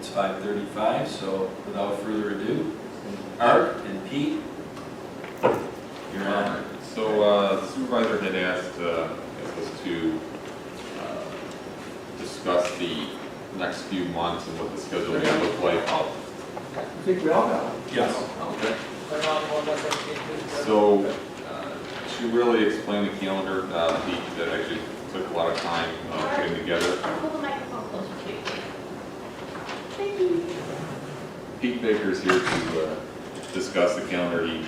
It's 5:35, so without further ado, Art and Pete, you're on. So the supervisor had asked us to discuss the next few months and what the schedule is going to look like. I think we all got one. Yes. Okay. So to really explain the calendar, Pete, that actually took a lot of time putting together. Hold the microphone closer to you. Thank you. Pete Baker's here to discuss the calendar he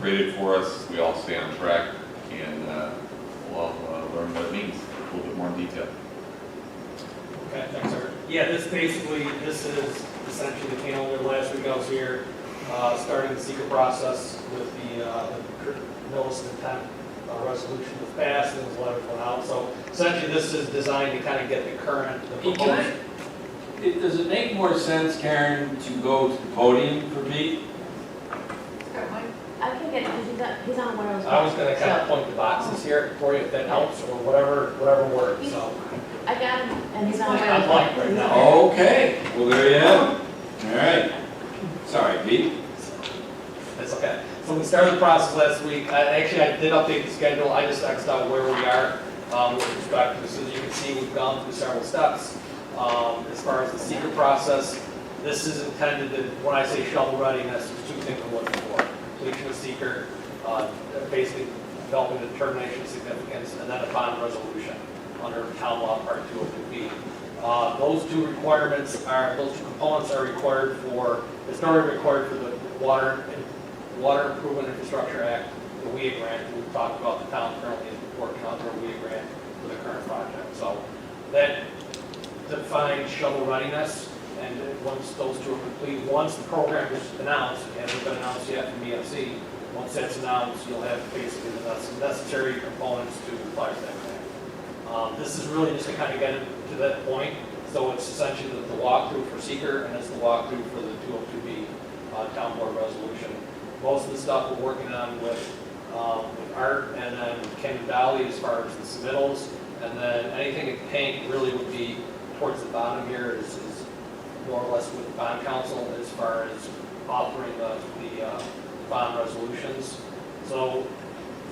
created for us. We all stay on track, and we'll all learn what it means a little bit more in detail. Okay, thanks, sir. Yeah, this is essentially the calendar. Last week I was here, starting the secret process with the notice of intent resolution was passed, and the letters went out. So essentially this is designed to kind of get the current, the Pete, proposed. does it make more sense, Karen, to go to the podium for Pete? I can get it because he's on one of those. I was gonna kind of point the boxes here for you if that helps, or whatever works, so. I got him, and he's on one I'm of blank those. right now. Okay, well, there you have it. All right. Sorry, Pete. That's okay. So we started the process last week. I did update the schedule. I just X'd out where we are with respect to this. As you can see, we've gone through several steps. As far as the secret process, this is intended to, when I say shovel readiness, there's two things we're looking for. Completion of seeker, basically developing a determination of significance, and then a bond resolution under town law part 202B. Those two components are required for, it's already required for the Water Improvement Infrastructure Act, the WIA grant. We've talked about the town currently is working on their WIA grant for the current project. So that defines shovel readiness, and once those two are complete, once the program is announced, it hasn't been announced yet from EFC, once that's announced, you'll have basically the necessary components to apply for that grant. This is really just to kind of get it to that point. So it's essentially the walkthrough for seeker, and it's the walkthrough for the 202B town board resolution. Most of the stuff we're working on with Art, and then Ken and Dolly as far as the submittals, and then anything in pink really would be towards the bottom here is more or less with the bond council as far as authoring the bond resolutions. So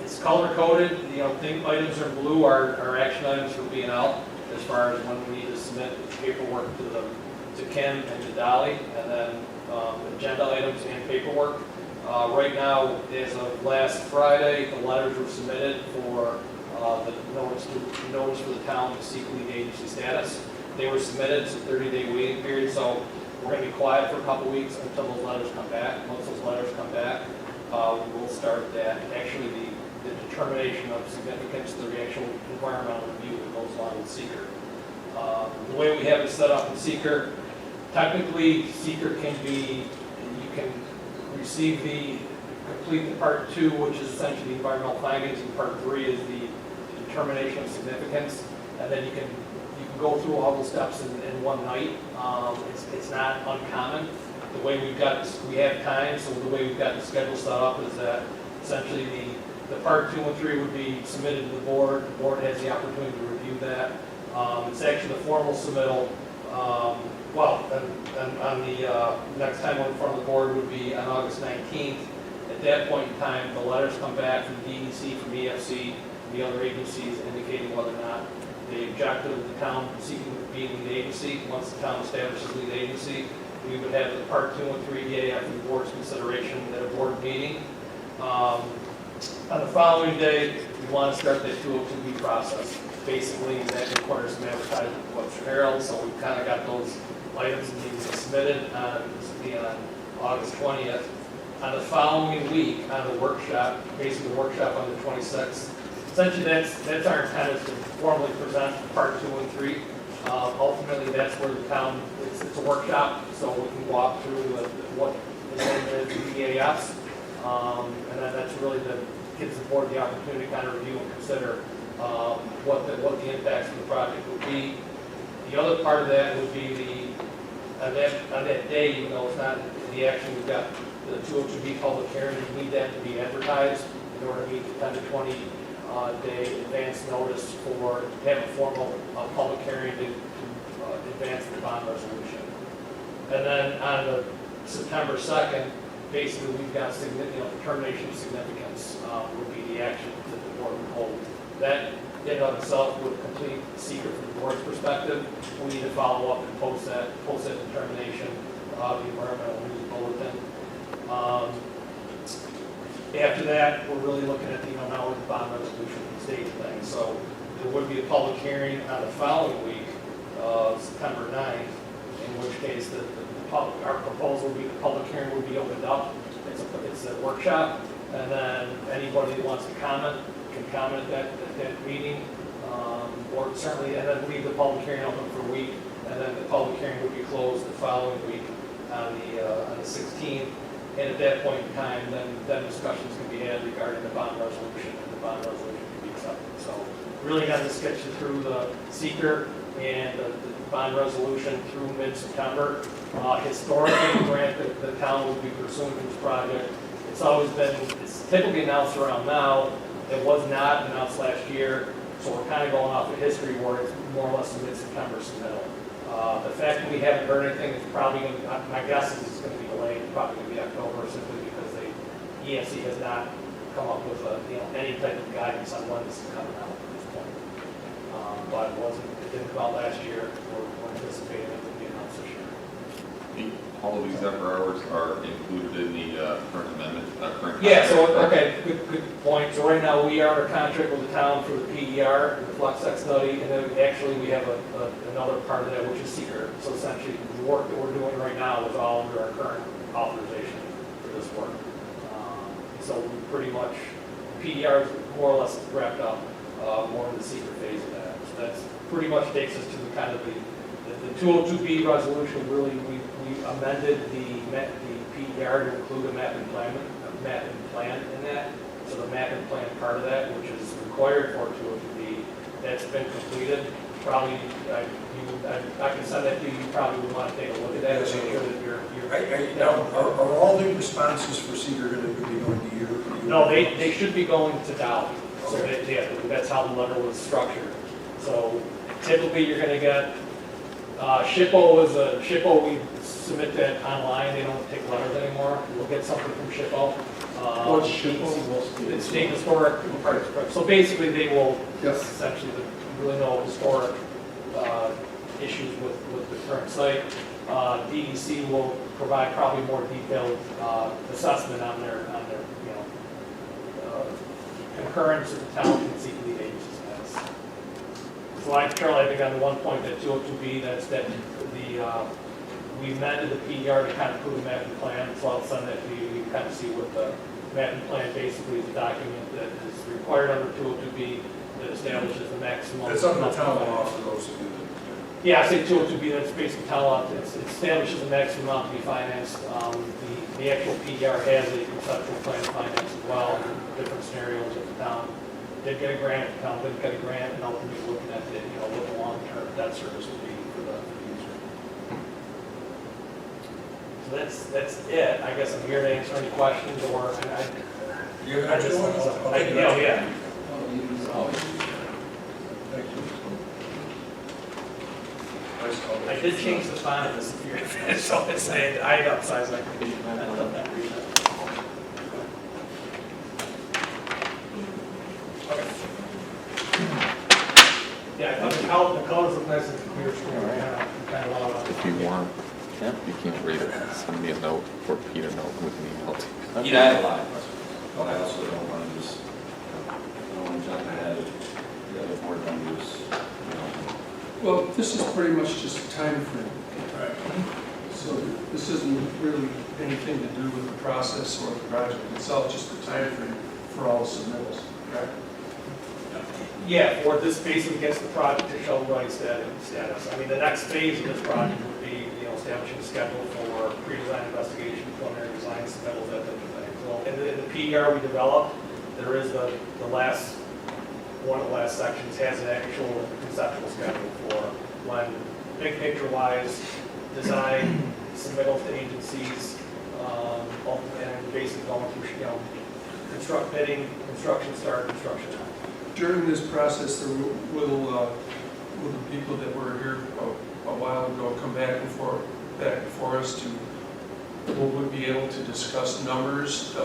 it's color coded. Items are blue are action items for B&L as far as when we need to submit paperwork to Ken and to Dolly, and then agenda items and paperwork. Right now, as of last Friday, the letters were submitted for the notice for the town to seek lead agency status. They were submitted. It's a 30-day waiting period, so we're going to be quiet for a couple weeks until those letters come back. Once those letters come back, we will start that. Actually, the determination of significance, the actual environmental review that goes along with seeker. The way we have it set up in seeker, technically seeker can be, you can complete the part 2, which is essentially the environmental findings, and part 3 is the determination of significance, and then you can go through all the steps in one night. It's not uncommon. The way we have time, so the way we've got the schedule set up is that essentially the part 2 and 3 would be submitted to the board. The board has the opportunity to review that. It's actually the formal submittal. And on the next time in front of the board would be on August 19th. At that point in time, the letters come back from DEC, from EFC, from the other agencies indicating whether or not the objective of the town seeking to be lead agency. Once the town establishes lead agency, we would have the part 2 and 3 EAF in the board's consideration at a board meeting. On the following day, we want to start that 202B process. Basically, that requires some advertisement with Webster Herald, so we've kind of got those items that need to be submitted on August 20th. On the following week, on the workshop, basically the workshop on the 26th, essentially that's our intent, is to formally present part 2 and 3. Ultimately, that's where the town, it's a workshop, so we can walk through what is in the EAFs, and then that's really gives the board the opportunity to kind of review and consider what the impacts of the project would be. The other part of that would be on that day, even though it's not the action, we've got the 202B public hearing. We need that to be advertised in order to meet the 10 to 20 day advance notice to have a formal public hearing to advance the bond resolution. And then on the September 2nd, basically we've got determination of significance would be the action that the board would hold. That in and of itself would complete secret from the board's perspective. We need to follow up and post that determination, the environmental news bulletin. After that, we're really looking at, now with the bond resolution and state thing. So there would be a public hearing on the following week, September 9th, in which case our proposal would be the public hearing would be opened up. It's a workshop, and then anybody that wants to comment can comment at that meeting, or certainly, and then leave the public hearing open for a week, and then the public hearing would be closed the following week on the 16th. And at that point in time, then discussions can be had regarding the bond resolution, and the bond resolution can be accepted. So really got to sketch you through the seeker and the bond resolution through mid-September. Historically, the grant that the town will be pursuing for this project, it's typically announced around now. It was not announced last year, so we're kind of going off of history where it's more or less a mid-September submittal. The fact that we haven't heard anything, it's probably going to, my guess is it's going to be delayed, it's probably going to be October simply because ESC has not come up with any type of guidance on when this is coming out at this point. But it didn't come out last year. We're anticipating it will be announced this year. All of these effort hours are included in the current amendment, current. Yeah, so, contract, okay, good point. So right now, we are under contract with the town for the PER, the FluxX study, and then actually we have another part of that, which is seeker. So essentially, the work that we're doing right now is all under our current authorization for this work. So we pretty much, PER is more or less wrapped up, more in the seeker phase of that. So that's pretty much takes us to the kind of the 202B resolution. Really, we amended the PER to include a map and plan in that. So the map and plan part of that, which is required for 202B, that's been completed. Probably, I can send that to you. You probably would want to take a look at that and make sure that you're Are all the responses for seeker going to be going to you? No, they should be going to Dow. So that's how the letter was structured. So typically, you're going to get SHPO we submit that online. They don't take letters anymore. We'll get something from SHPO. What's SHPO? It's State Historic Parks. So basically, they will Yes. essentially really know historic issues with the current site. DEC will provide probably more detailed assessment on their concurrence that the town can seek lead agency status. So like Charlie, I think on the one point that 202B, we amended the PER to kind of prove the map and plan, so I'll send that to you. You can kind of see what the map and plan basically is a document that is required under 202B that establishes the maximum. It's under town law for those of you that. Yeah, I say 202B, that's basically town law. It establishes the maximum amount to be financed. The actual PER has a conceptual plan of finance as well, in different scenarios if the town did get a grant, the town didn't get a grant, and ultimately looking at what the long-term debt service would be for the user. So that's it. I guess I'm here to answer any questions or, You have an extra one? yeah. Thank you. I did change the font of this if you're finished, so it's I upsized my computer. Okay. Yeah, the colors look nice in the computer screen. Kind of loud. If you want, you can't read it, send me a note or Pete a note with an email to you. You know, I have a lot of questions, but I also don't want to jump ahead of the other board members. Well, this is pretty much just a time frame. Right. So this isn't really anything to do with the process or the project itself, just the time frame for all the submittals, correct? Yeah, or this basically gets the project to show right status. I mean, the next phase of this project would be, establishing a schedule for pre-design investigation, preliminary design, submittals, that type of thing. So in the PER we developed, there is one of the last sections has an actual conceptual schedule for when, big picture-wise, design, submittals to agencies, and basically going through, bidding, construction start, construction end. During this process, there will the people that were here a while ago come back before back for us to, will we be able to discuss numbers,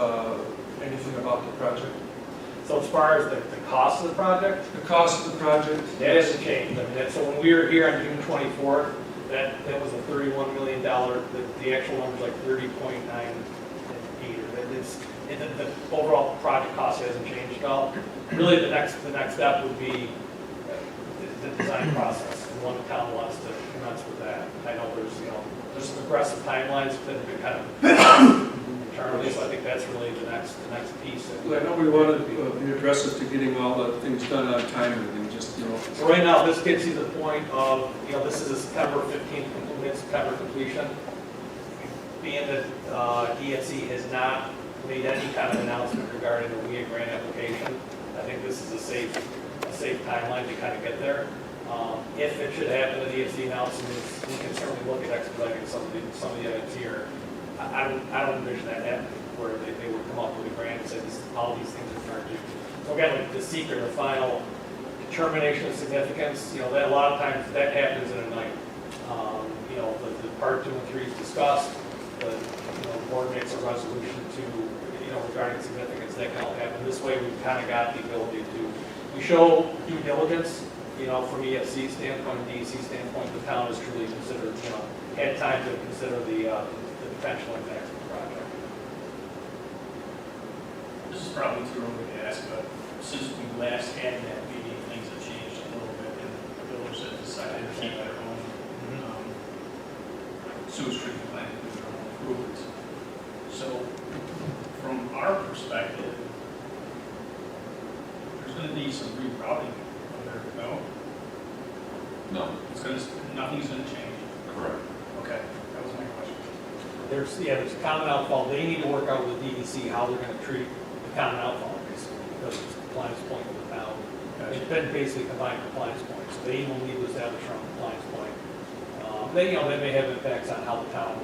anything about the project? So as far as the cost of the project, The cost of the project? that hasn't changed. I mean, so when we were here on June 24th, that was a $31 million, the actual number's like 30.98. The overall project cost hasn't changed at all. Really, the next step would be the design process, and when the town wants to commence with that. I know there's some aggressive timelines that have been kind of internally, so I think that's really the next piece. I know we wanted the addresses to getting all the things done on time and just, So right now, this gets you to the point of, this is a September 15th, September completion. Being that DSE has not made any kind of announcement regarding the WIA grant application, I think this is a safe timeline to kind of get there. If it should happen, the DSE announcements, we can certainly look at expediting some of the items here. I don't envision that happening, where they would come up with a grant and say, all these things are charged. So again, like the secret, the final determination of significance, that a lot of times that happens in a night. The part 2 and 3 is discussed, the board makes a resolution to, regarding significance, that can all happen. This way, we've kind of got the ability to, we show due diligence, from EFC standpoint, DEC standpoint, the town is truly considered, had time to consider the potential impacts of the project. This is probably too early to ask, but since we last had that meeting, things have changed a little bit, and the village has decided to keep their own sewage treatment plant and do their own improvements. So, from our perspective, there's going to be some rerouting of their no. No, Nothing's going to change. correct. Okay, that was my question. There's a common outfall. They need to work out with the DEC how they're going to treat the common outfall, basically, because it's a compliance point with the town. It's been basically combined compliance points. So they will need to establish their own compliance point. They may have impacts on how the town,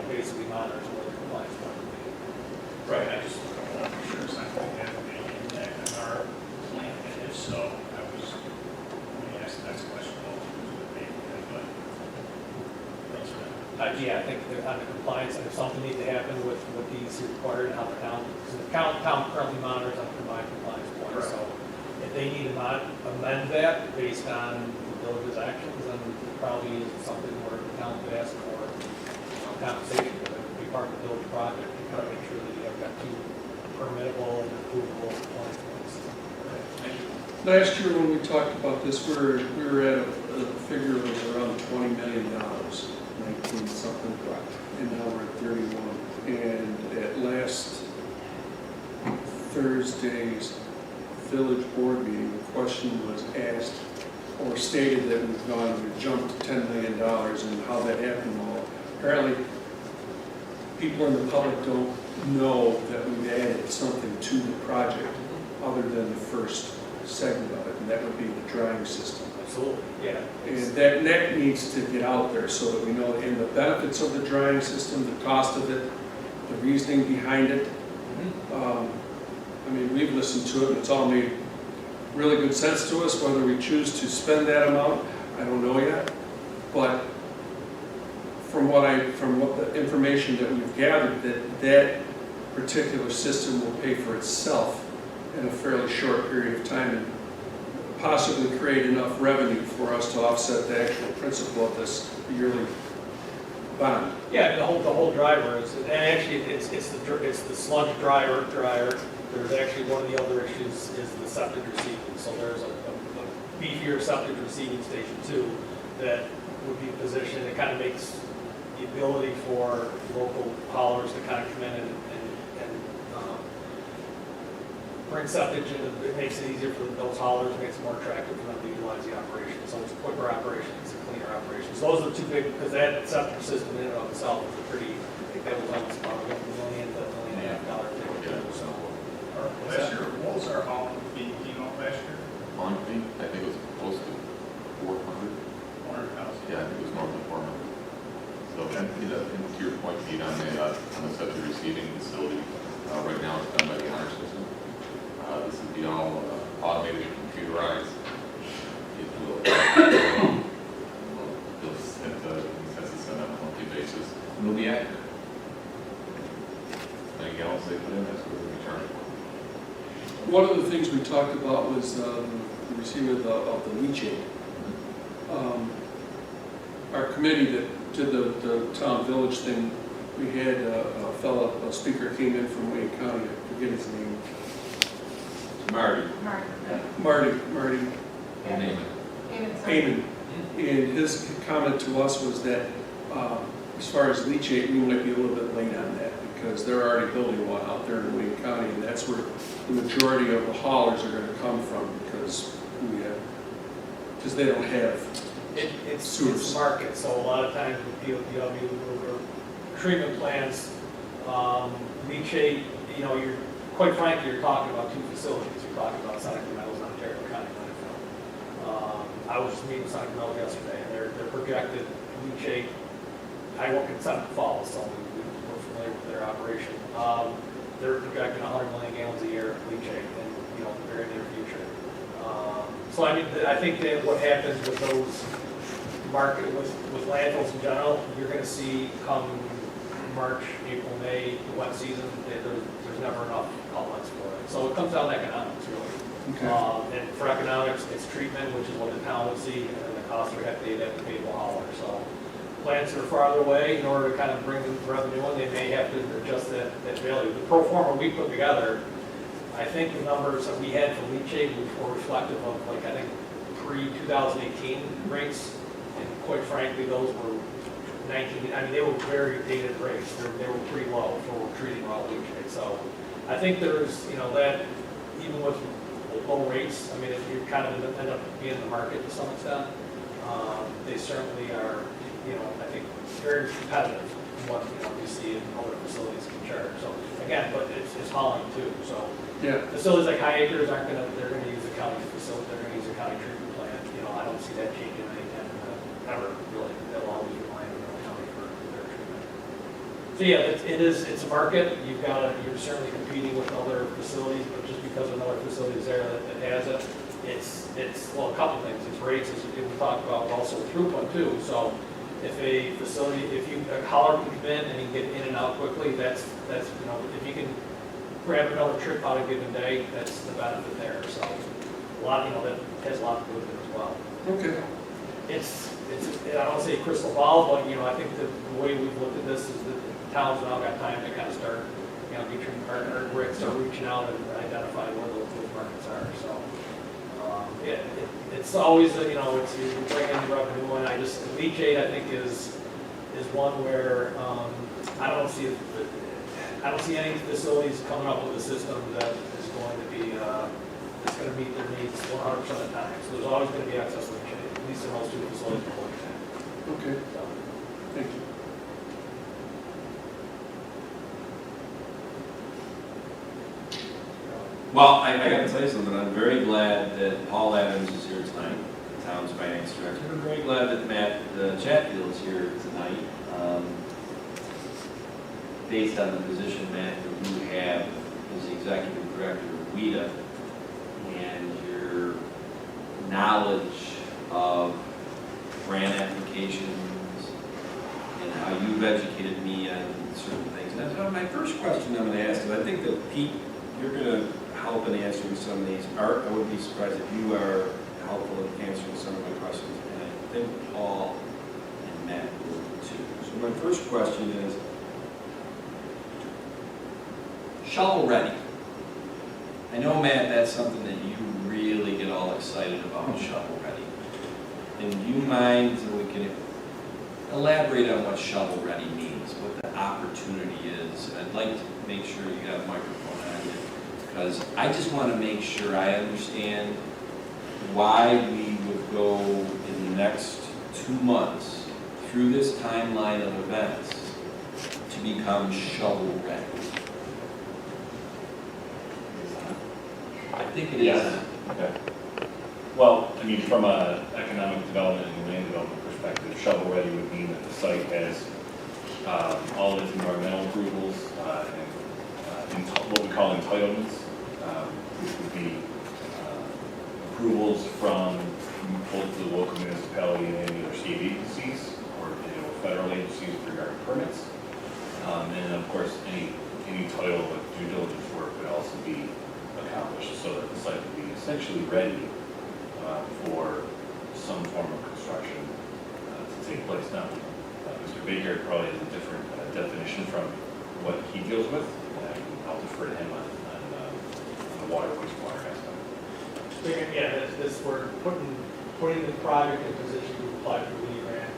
basically monitors where the compliance point will be. Right, I just want to be sure it's not going to have any impact on our plan, and if so, let me ask the next question. But thanks for that. I think that on the compliance, and if something needs to happen with what DEC required and how the town, because the town currently monitors on combined compliance points. So if they need to amend that based on the village's actions, then it probably is something where the town could ask for compensation, but it would be part of the village project to kind of make sure that you have got 2 permittable and approvable compliance points. Thank you. Last year when we talked about this, we were at a figure of around $20 million, 19 something, and now we're at 31. And at last Thursday's village board meeting, the question was asked or stated that we've jumped to $10 million and how that happened. Well, apparently, people in the public don't know that we've added something to the project other than the first segment of it, and that would be the drying system. Absolutely, yeah. And that needs to get out there so that we know, and the benefits of the drying system, the cost of it, the reasoning behind it. We've listened to it, and it's all made really good sense to us. Whether we choose to spend that amount, I don't know yet. But from what the information that we've gathered, that particular system will pay for itself in a fairly short period of time and possibly create enough revenue for us to offset the actual principal of this yearly bond. Yeah, the whole driver is, and actually it's the sludge dryer. There's actually one of the other issues is the septic receiving. So there's a beefier septic receiving station too that would be positioned. It kind of makes the ability for local haulers to kind of come in and bring septic in. It makes it easier for those haulers, it makes it more attractive for them to utilize the operation. So it's a quicker operation, it's a cleaner operation. So those are the 2 big, because that septic system in and of itself is a pretty, I think that was almost about $1 million to $1.5 million ticket. So Last year, what was our hauling fee, last year? On fee, I think it was close to 400. 400,000. Yeah, I think it was north of 400. So, and to your point, Pete, on the septic receiving facility, right now it's done by the honor system. This would be all automated and computerized. It will, you'll send the census on a monthly It'll be accurate. Like gallons they put in, that's what we charge for. One of the things we talked about was the receiving of the leachate. Our committee that did the town village thing, we had a speaker came in from Wayne County, I forget his name. Marty. Marty Name Payman. And his comment to us was that as far as leachate, we might be a little bit late on that because they're already building one out there in Wayne County, and that's where the majority of the haulers are going to come from because they don't have. It's a market, so a lot of times with POPW or treatment plants, leachate, you're, quite frankly, you're talking about two facilities. You're talking about Seneca Metals and Ontario County landfill. I was just meeting with Seneca Metals yesterday, and their projected leachate, I work in Seneca Falls, so we're familiar with their operation. They're projecting 100 million gallons a year of leachate in, the very near future. So I think that what happens with those market, with landfills in general, you're gonna see come March, April, May, the wet season, there's never enough outlets for it. So it comes down to economics, really. Okay. And for economics, it's treatment, which is what the town would see, and then the cost per hectare, they have to pay the hauler. So plants that are farther away, in order to kind of bring the revenue in, they may have to adjust that value. The pro forma we put together, I think the numbers that we had for leachate were reflective of, I think, pre-2018 rates. And quite frankly, those were they were very dated rates. They were pretty low for treating raw leachate. So I think there's, that even with low rates, if you kind of end up being in the market to some extent, they certainly are, I think very competitive in what, we see in other facilities can charge. So again, but it's hauling too. So Yeah. facilities like High Acres they're going to use a county facility, they're going to use a county treatment plant. I don't see that changing anytime, ever really. They'll always rely on the county for their treatment. So yeah, it's a market. You're certainly competing with other facilities, but just because another facility is there that has it, it's a couple things. It's rates, as we talked about, but also throughput too. So if a hauler can come in and he can get in and out quickly, that's if you can grab another trip out a given day, that's the benefit there. So a lot, that has a lot to do with it as well. Okay. It's I don't want to say crystal ball, but I think the way we've looked at this is that the town's now got time to kind of start, between partner Rick, start reaching out and identifying where those markets are. So it's always you bring in revenue, and leachate I think is one where I don't see any facilities coming up with a system that is going to be that's going to meet their needs 100% of the time. So there's always going to be excess leachate, at least in those two facilities we're looking at. Okay. So, Thank you. Well, I got to tell you something. I'm very glad that Paul Adams is here tonight, the town's finance director. I'm very glad that Matt Chatfield is here tonight. Based on the position, Matt, that you have as the executive director of WIDA and your knowledge of grant applications and how you've educated me on certain things. And that's my first question I'm going to ask is I think that Pete, you're going to help in answering some of these. Art, I wouldn't be surprised if you are helpful in answering some of my questions. And I think Paul and Matt will too. So my first question is, shovel ready. I know, Matt, that's something that you really get all excited about, shovel ready. And do you mind, so we can elaborate on what shovel ready means, what the opportunity is? I'd like to make sure you got a microphone on you, because I just want to make sure I understand why we would go in the next 2 months through this timeline of events to become shovel ready. I think it is. Yeah. Okay. Well, from an economic development and land development perspective, shovel ready would mean that the site has all of its environmental approvals and what we call entitlements, which would be approvals from both the local municipality and any other state agencies or federal agencies regarding permits. of course, any title of due diligence work would also be accomplished so that the site would be essentially ready for some form of construction to take place. Now, Mr. Baker probably has a different definition from what he deals with, and I'll defer to him on the water wastewater aspect. Yeah, this, we're putting the project in position to apply for the lead grant,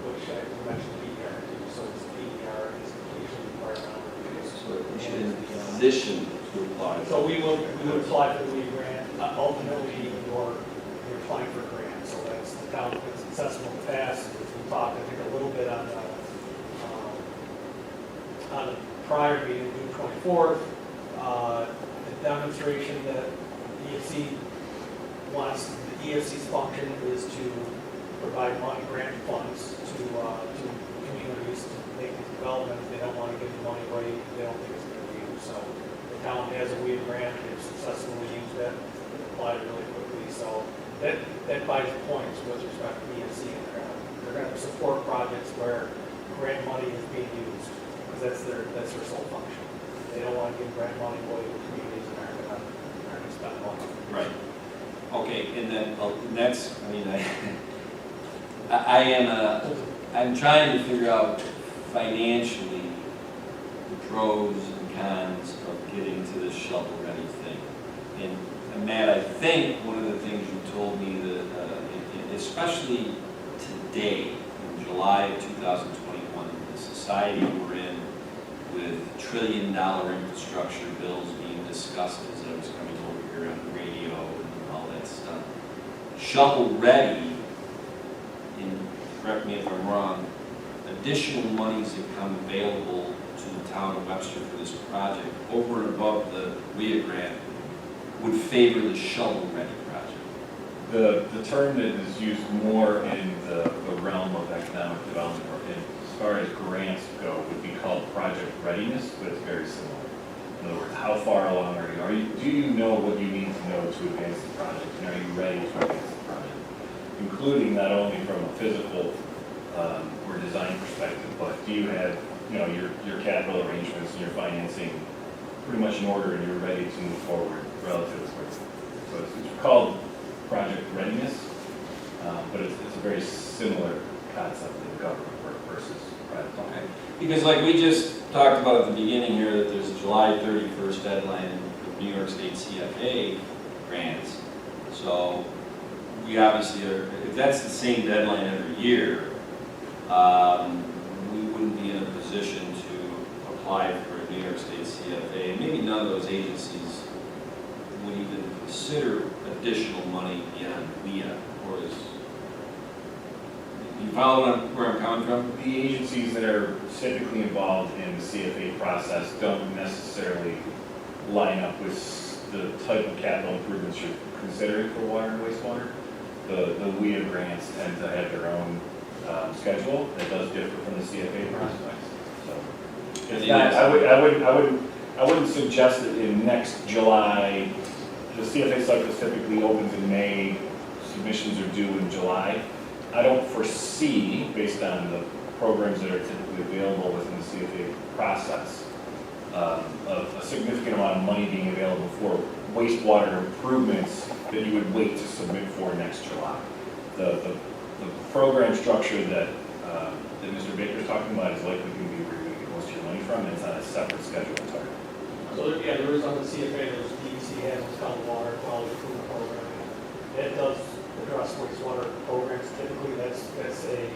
which I mentioned PER too, so it's PER is completion environmental review. So we should in position to apply. So we would apply for the lead grant, ultimately you're applying for a grant, so that's the town has been successful in the past. We talked, I think, a little bit on the prior meeting, June 24th, the demonstration that EFC wants, the EFC's function is to provide money, grant funds to communities to make these developments. They don't want to give the money away, they don't think it's going to be used. So the town has a weed grant, they've successfully used it, applied it really quickly. So that buys points with respect to EFC. They're going to support projects where grant money is being used, because that's their sole function. They don't want to give grant money away to communities that aren't going to spend money. Right. Okay, and then, next, I mean, I'm trying to figure out financially the pros and cons of getting to this shovel-ready thing. And Matt, I think one of the things you told me that, especially today, in July of 2021, the society we're in, with trillion-dollar infrastructure bills being discussed as I was coming over here on the radio and all that stuff. Shovel-ready, and correct me if I'm wrong, additional monies that come available to the town of Webster for this project, over and above the WIA grant, would favor the shovel-ready project. The term that is used more in the realm of economic development, or as far as grants go, would be called project readiness, but it's very similar. In other words, how far along are you? Do you know what you need to know to advance the project, and are you ready to advance the project? Including not only from a physical or design perspective, but do you have your capital arrangements and your financing pretty much in order, and you're ready to move forward relatively quickly. So it's called project readiness, but it's a very similar concept in government work versus private. Okay. Because like we just talked about at the beginning here, that there's a July 31st deadline for New York State CFA grants. So we obviously are, if that's the same deadline every year, we wouldn't be in a position to apply for a New York State CFA. And maybe none of those agencies would even consider additional money beyond WIA, or is, you follow where I'm coming from? The agencies that are typically involved in the CFA process don't necessarily line up with the type of capital improvements you're considering for water and wastewater. The WIA grants tend to have their own schedule that does differ from the CFA process. So it's not, I wouldn't suggest that in next July, the CFA cycle typically opens in May, submissions are due in July. I don't foresee, based on the programs that are typically available within the CFA process, a significant amount of money being available for wastewater improvements that you would wait to submit for next July. The program structure that Mr. Baker's talking about is likely going to be where you're going to get most of your money from, and it's on a separate schedule entirely. So there is on the CFA, there's DEC has what's called water quality improvement program. It does address wastewater programs. Typically, that's a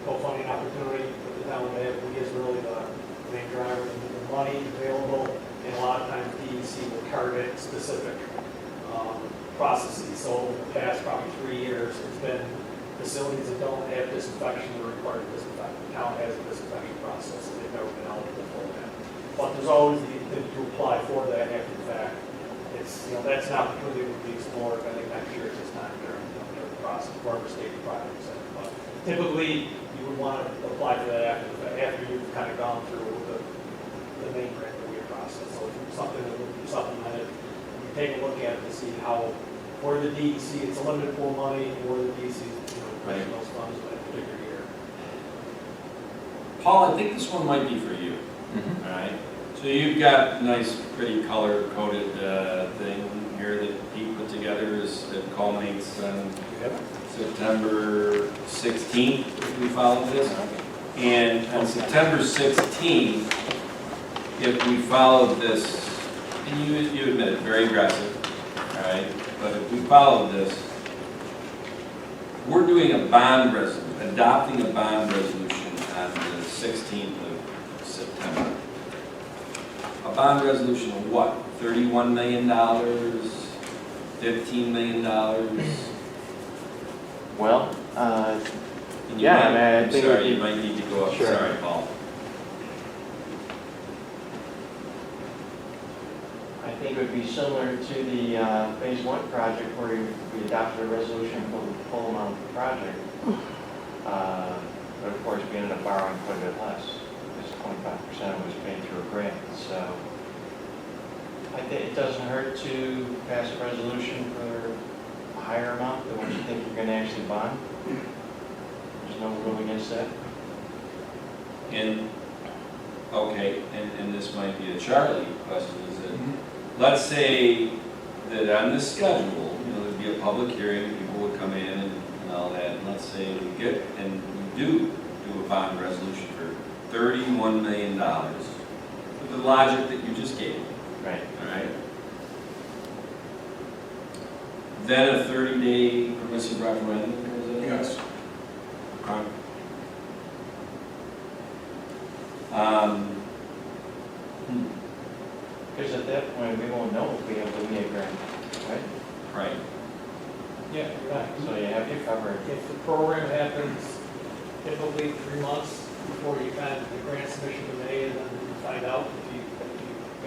co-funding opportunity for the town. We is really the main driver of the money available, and a lot of times DEC will target specific processes. So over the past probably 3 years, it's been facilities that don't have disinfection or require disinfection. The town has a disinfection process, and they've never been eligible for that. But there's always the ability to apply for that after the fact. It's, that's an opportunity that would be explored, I think, next year at this time during the process, wherever state projects. But typically, you would want to apply for that after you've kind of gone through the main grant review process. So it's something that would be supplemented. You take a look at it to see where the DEC, it's a limited pool of money, and where the DEC is, putting those funds in a particular year. Paul, I think this one might be for you. All right, so you've got nice, pretty color-coded thing here that Pete put together that culminates on September 16th, if we follow this. And on September 16th, if we followed this, and you admit it, very aggressive, all right? But if we followed this, we're doing a bond resolution, adopting a bond resolution on the 16th of September. A bond resolution of what? $31 million? $15 million? Well, And you Yeah, might- I mean, I I'm think it sorry, would you be- might need to go up, Sure. sorry, Paul. I think it would be similar to the Phase 1 project where we adopted a resolution for the full amount of the project. But of course, we ended up borrowing quite a bit less, because 25% was paid through a grant. So I think it doesn't hurt to pass a resolution for a higher amount than what you think you're going to actually bond. There's no rule against that. And, okay, and this might be a Charlie question, is that, let's say that on this schedule, there'd be a public hearing, people would come in and all that, and let's say we get, and we do a bond resolution for $31 million, with the logic that you just gave, Right. all right? Then a 30-day permissive referendum goes in? Yes. Okay. Because at that point, we won't know if we have the WIA grant, right? Right. Yeah, you're right. So you have to cover it. If the program happens typically 3 months before you kind of, the grant submission to May, and then you find out if you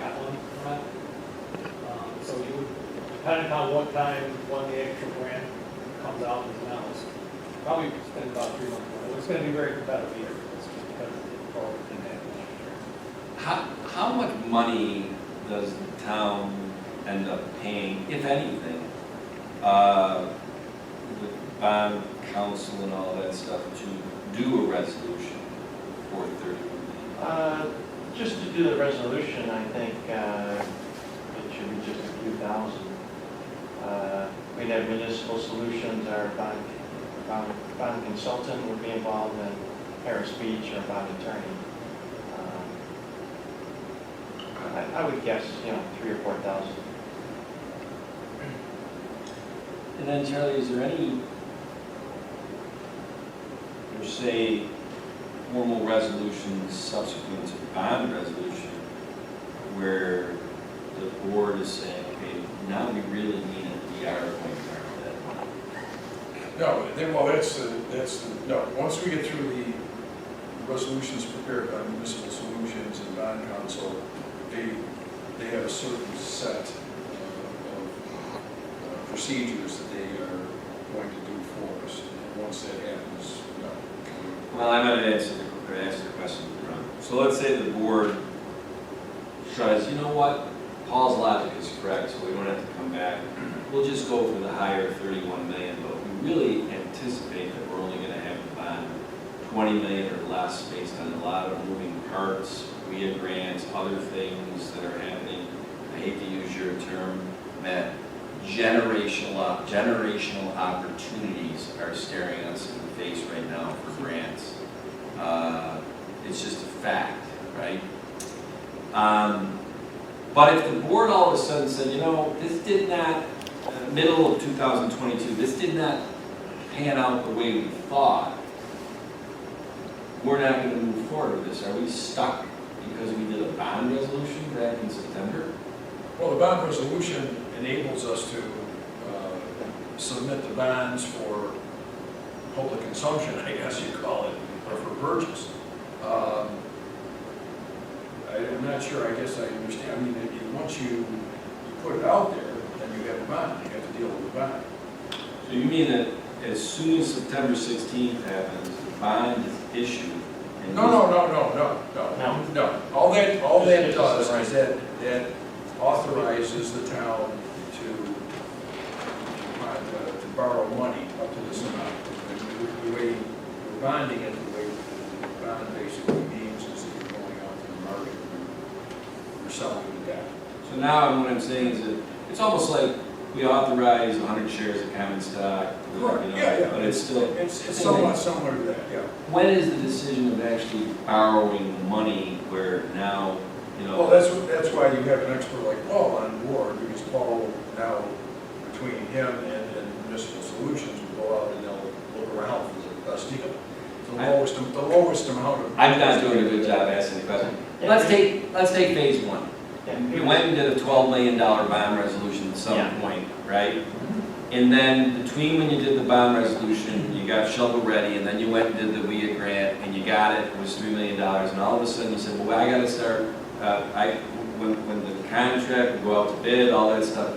got one or not. So you would, depending on what time, when the actual grant comes out and is announced, probably spend about 3 months. It's going to be very competitive year, just because the program didn't happen last year. How much money does the town end up paying, if anything, with bond council and all that stuff to do a resolution for 31 million? Just to do the resolution, I think it should be just a few thousand. We'd have Municipal Solutions, our bond consultant would be involved, and Harris Beach, our bond attorney. I would guess, 3,000 or 4,000. And then Charlie, is there any, or say, formal resolutions subsequent to the bond resolution where the board is saying, okay, now we really mean it, we are going to borrow that money? No, well, no, once we get through the resolutions prepared by Municipal Solutions and Bond Council, they have a certain set of procedures that they are going to do for us. And once that happens, no. Well, I'm going to answer the question wrong. So let's say the board tries, you know what, Paul's logic is correct, so we don't have to come back. We'll just go for the higher 31 million, but we really anticipate that we're only going to have to bond 20 million or less based on a lot of moving parts, WIA grants, other things that are happening. I hate to use your term, Matt, generational opportunities are staring us in the face right now for grants. It's just a fact, right? But if the board all of a sudden said, this did not, middle of 2022, this did not pan out the way we thought, we're not going to move forward with this. Are we stuck because we did a bond resolution back in September? Well, the bond resolution enables us to submit the bonds for public consumption, I guess you call it, or for purchase. I'm not sure, I guess I understand. I mean, once you put it out there, then you have a bond, you have to deal with the bond. So you mean that as soon as September 16th happens, the bond is issued? And No. All that does is that authorizes the town to borrow money up to this amount. The way we're bonding it, the way the bond basically means is that you're going out to the market selling the debt. So now what I'm saying is that it's almost like we authorize 100 shares of common stock. you know, But it's still, It's somewhat similar to that, yeah. when is the decision of actually borrowing money where now, you know? Well, that's why you have an expert like Paul on board, because Paul now, between him and Municipal Solutions, will go out and they'll look around for the best deal. The lowest amount of. I'm not doing a good job asking the question. Let's take phase one. We went and did a $12 million bond resolution at some point, right? And then between when you did the bond resolution, you got shovel ready, and then you went and did the WIA grant, and you got it was $3 million, and all of a sudden you said, well, I gotta start, when the contract would go out to bid, all that stuff.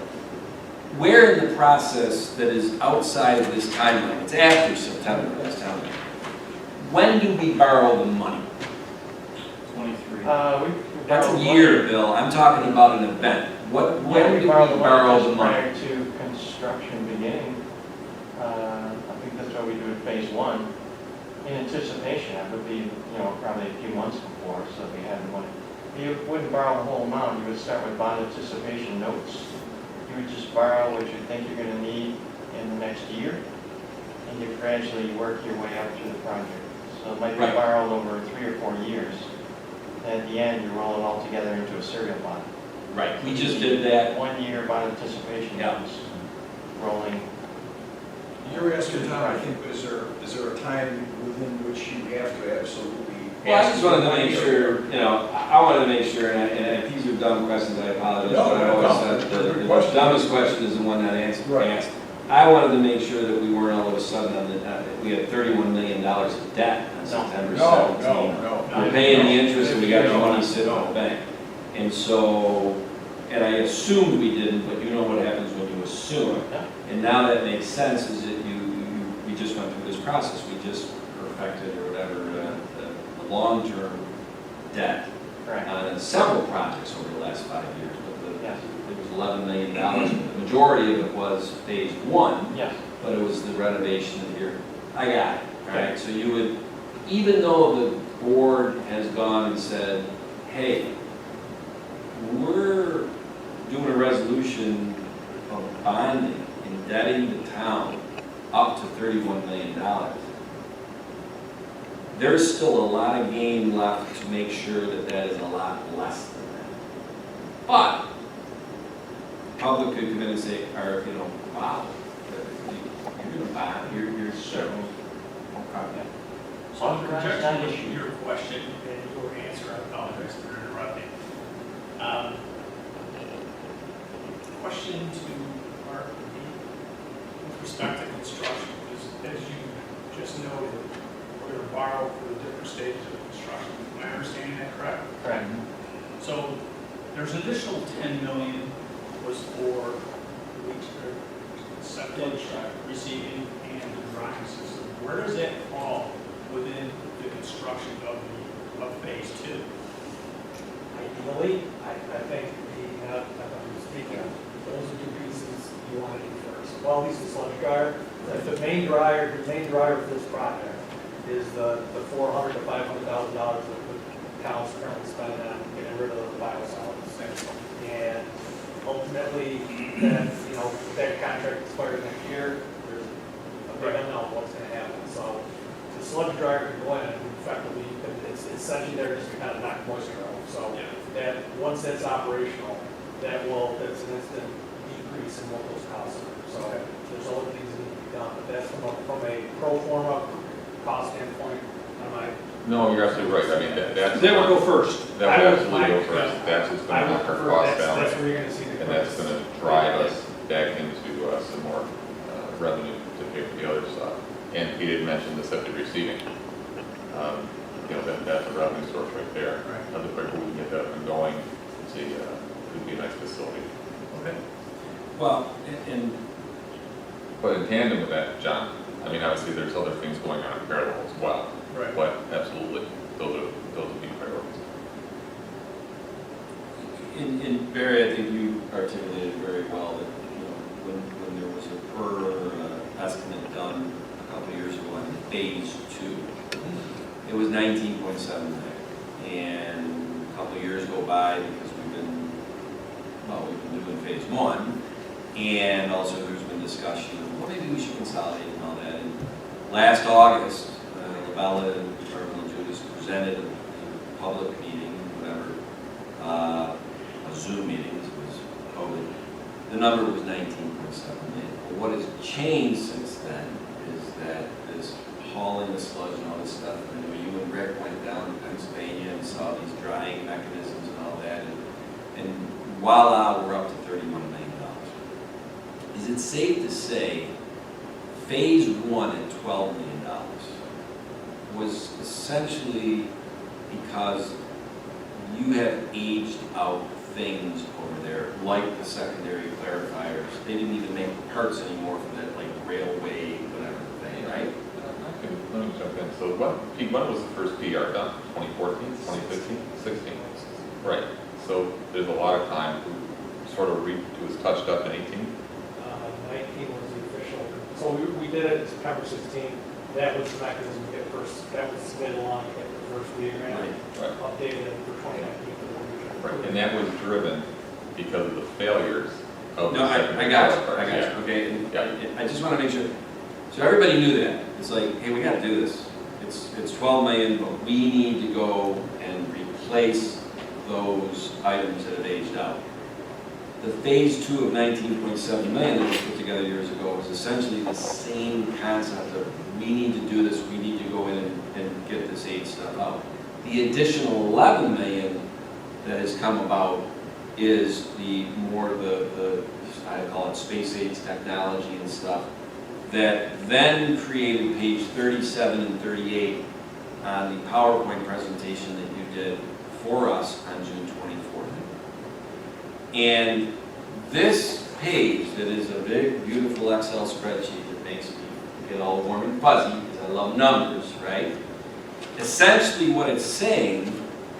Where in the process that is outside of this timeline, it's after September, this timeline, when do we borrow the money? 23. That's a year, Bill, I'm talking about an event. When do we borrow the money? Prior to construction beginning, I think that's what we do at phase one. In anticipation, that would be, probably a few months before, so we had the money. You wouldn't borrow the whole amount, you would start with bond anticipation notes. You would just borrow what you think you're gonna need in the next year, and you gradually work your way up through the project. So it might be Right. borrowed over 3 or 4 years. And at the end, you roll it all together into a serial bond. Right, we just did that. 1 year bond anticipation Yeah. notes, rolling. You're asking, Tom, I think, is there a time within which you have to absolutely? Well, I just wanted to make sure, I wanted to make sure, and if these are dumb questions, I apologize, No, but I always no, said they're good the questions. dumbest question is the one not answered. Right. Asked. I wanted to make sure that we weren't all of a sudden on we had $31 million of debt on September 17th. No. We're paying the interest and we got the money sitting in the bank. And so, and I assumed we didn't, but you know what happens when you assume. Yeah. And now that makes sense, is that we just went through this process, we just perfected or whatever, the long-term debt Correct. on several projects over the last 5 years. But Yes. it was $11 million, the majority of it was phase one, Yes. but it was the renovation of your, I got it, all right? So you would, even though the board has gone and said, hey, we're doing a resolution of bonding, indebting the town up to $31 million. There's still a lot of game left to make sure that that is a lot less than that. But public could come in and say, wow, you're gonna buy, you're so. Okay. So in projection of your question and your answer, I apologize for interrupting. Question to Mark would be, with respect to construction, as you just noted, we're going to borrow for the different stages of construction. Am I understanding that correct? Correct. So there's an additional 10 million was for septic, receiving, and the drying system. Where does that fall within the construction of phase two? Ideally, I think I'm speaking, those are two pieces you want to do first. Well, at least the sludge dryer, the main dryer for this project is the $400,000 to $500,000 that the town's currently spending on getting rid of the biosolids. And ultimately, that contract expires next year, there's a big unknown what's going to happen. So the sludge dryer can go in and effectively, it's essentially there just to kind of knock moisture out. So that, once that's operational, that's an instant decrease in what those costs are. So there's other things that need to be done, but that's from a pro forma cost standpoint, No, you're absolutely right. I mean, that's. They will go first. That would absolutely go first. That's what's I gonna would knock our prefer, costs down. that's where you're gonna see the. And that's gonna drive us back into some more revenue to pay for the other stuff. And he did mention the septic receiving. That's a revenue source right there. The quicker we can get that up and going, it would be a nice facility. Okay. Well, and But in tandem with that, John, I mean, obviously there's other things going on in parallel as well. Right. But absolutely, those would be priorities. in Barry, I think you articulated very well that, when there was a per estimate done a couple of years ago on phase two, it was 19.7 million. And a couple of years go by because we've been well, we've been doing phase one, and also there's been discussion of, well, maybe we should consolidate and all that. And last August, Labella and Department Judas presented a public meeting, whatever, a Zoom meeting, it was COVID. The number was 19.7 million. But what has changed since then is that this hauling the sludge and all this stuff, I know you and Rick went down to Pennsylvania and saw these drying mechanisms and all that, and voila, we're up to $31 million. Is it safe to say phase one at $12 million was essentially because you have aged out things over there, like the secondary clarifiers? They didn't even make parts anymore for that, like railway, whatever thing, right? Let me jump in. So when was the first PR done? 2014, 2015, 16? Right. So there's a lot of time to sort of it was touched up in 18. 19 was the official, so we did it September 16. That was the mechanism to get first, that was submitted along to get the first meeting grant, Right. updated for 2019 for the region. Right. And that was driven because of the failures of the No, I secondary got you, clarifiers. I got Yeah. you, okay, and Yeah. I just want to make sure, so everybody knew that, it's like, hey, we got to do this. It's 12 million, but we need to go and replace those items that have aged out. The phase two of 19.7 million that was put together years ago was essentially the same concept of, we need to do this, we need to go in and get this aged stuff out. The additional 11 million that has come about is the I call it space age technology and stuff, that then created page 37 and 38 on the PowerPoint presentation that you did for us on June 24th. And this page that is a big, beautiful Excel spreadsheet that makes me get all warm and fuzzy because I love numbers, right? Essentially what it's saying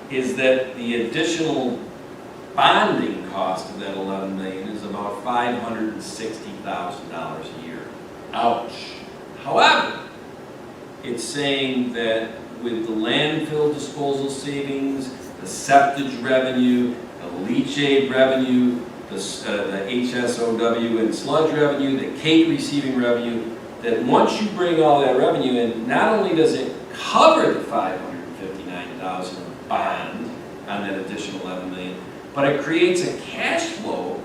is that the additional bonding cost of that 11 million is about $560,000 a year. Ouch. However, it's saying that with the landfill disposal savings, the septage revenue, the leachate revenue, the HSOW and sludge revenue, the cake receiving revenue, that once you bring all that revenue in, not only does it cover the $559,000 bond on that additional 11 million, but it creates a cash flow,